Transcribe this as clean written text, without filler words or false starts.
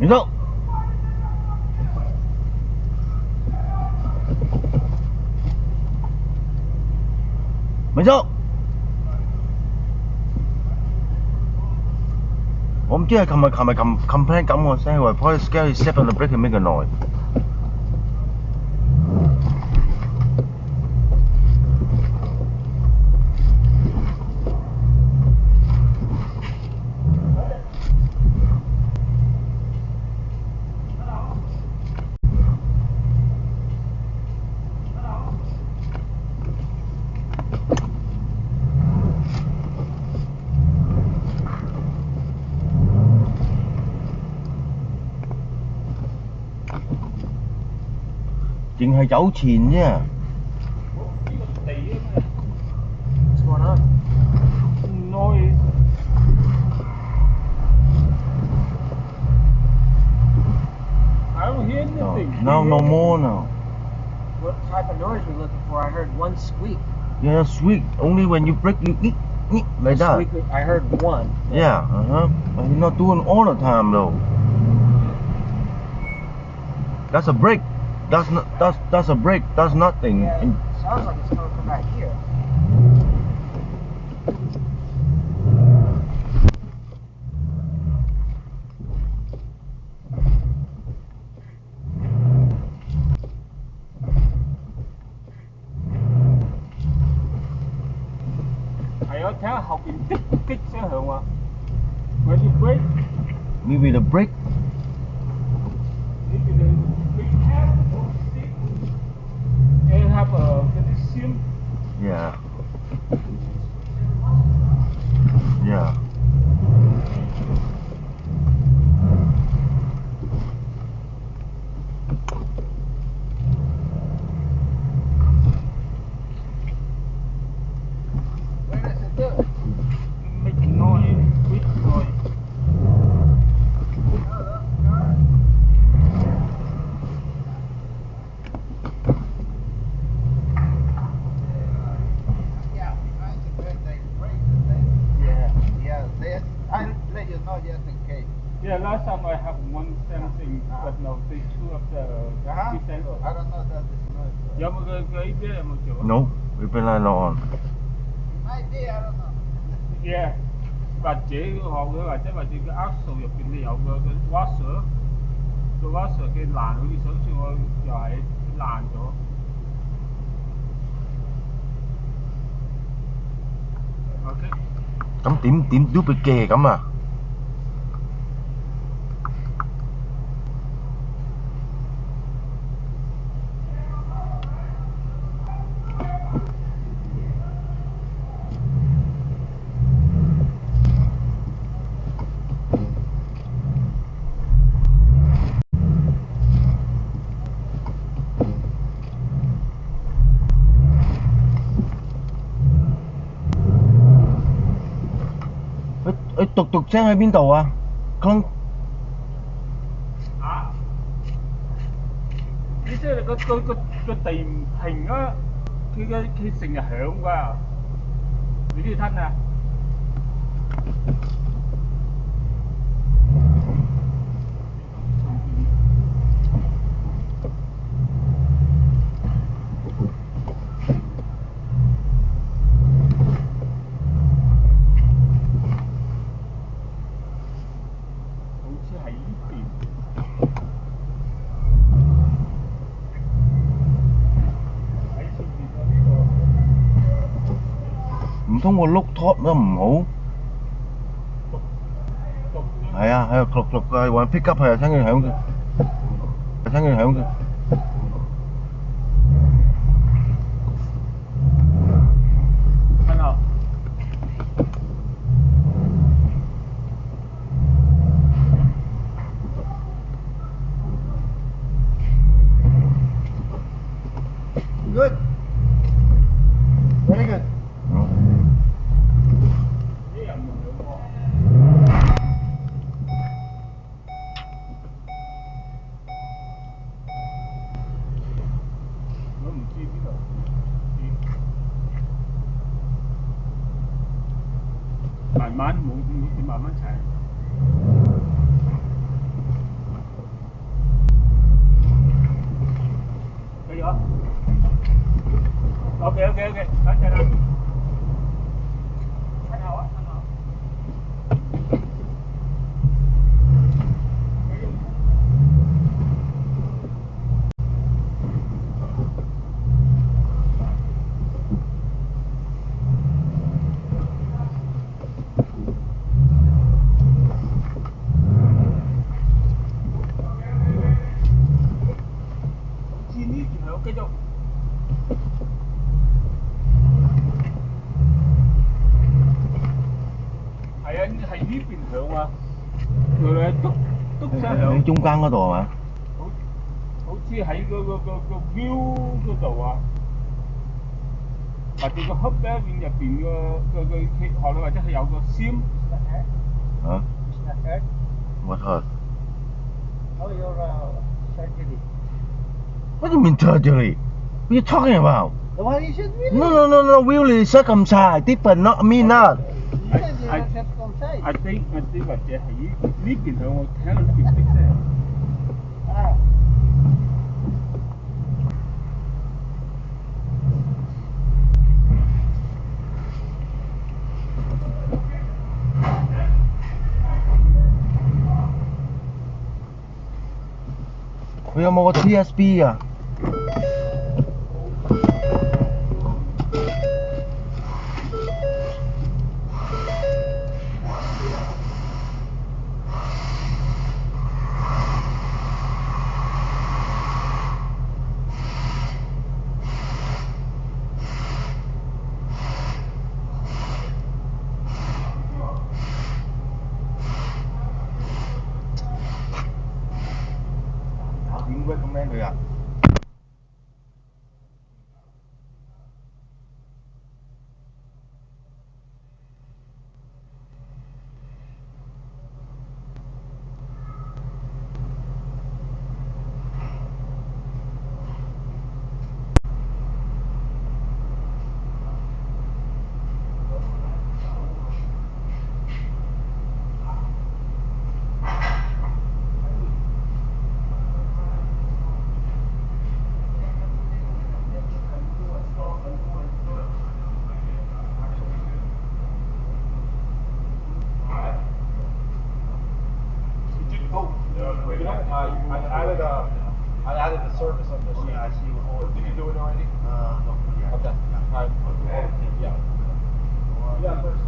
你走。咪走。我唔知係琴日 complain 咁我聲，話 probably scared he step on the brake and make a noise。淨係有錢啫。What's going on? Noise. I don't hear anything. No more now. What type of noise are we looking for? I heard one squeak. Yeah, squeak. Only when you break, you like that. Squeak, I heard one. Yeah, But you're not doing all the time though. That's a brake. That's a brake. That's nothing. Yeah, it sounds like it's coming from back here. Ở thấy học in kích kích sẽ hưởng mà. When you brake, Maybe the brake. maybe the brake have or stick and have a calcium. Yeah. Yeah. What does it do? Make noise, quick noise. Yeah, I suggest they break the thing. Yeah, I'll let you know just in case. Yeah, last time I have one something, but no, they two of the sensor. I don't know that it's noise. Dạ mà cái biết là một chỗ. No, we've been lying on. Might be, I don't know. Yeah. 或者學嘅，或者個 axle 入邊你有個 washer， 個 washer 嘅爛，好似上次我又係爛咗。OK。咁點 duplicate 咁啊？佢讀聲喺邊度啊？坑啊！你即係個地唔平啊，佢成日響㗎，你都要吞啊！唔通我碌 top 都唔好？係啊，喺度碌嘅，揾 pick up 係聽佢響嘅，聽佢響嘅。看到。Good. Very good. 佢咧篤聲響。喺中間嗰度係嘛？好似喺個 view 嗰度啊，或者個 hub 咧入邊個學你或者係有個 sim。啊 It's not hurt. What hurt? Oh, your surgery. What do you mean surgery? What are you talking about? The one you said really? No. Really circumcised. Different, not me not. You said you were circumcised. I think 或者係呢邊響我聽到呢邊的聲。Ah.佢有冇個 TSB 啊？點解咁靚佢啊？I added the surface on this. Yeah, I see. Did you do it already? No. Okay. All right. Yeah. Yeah, first.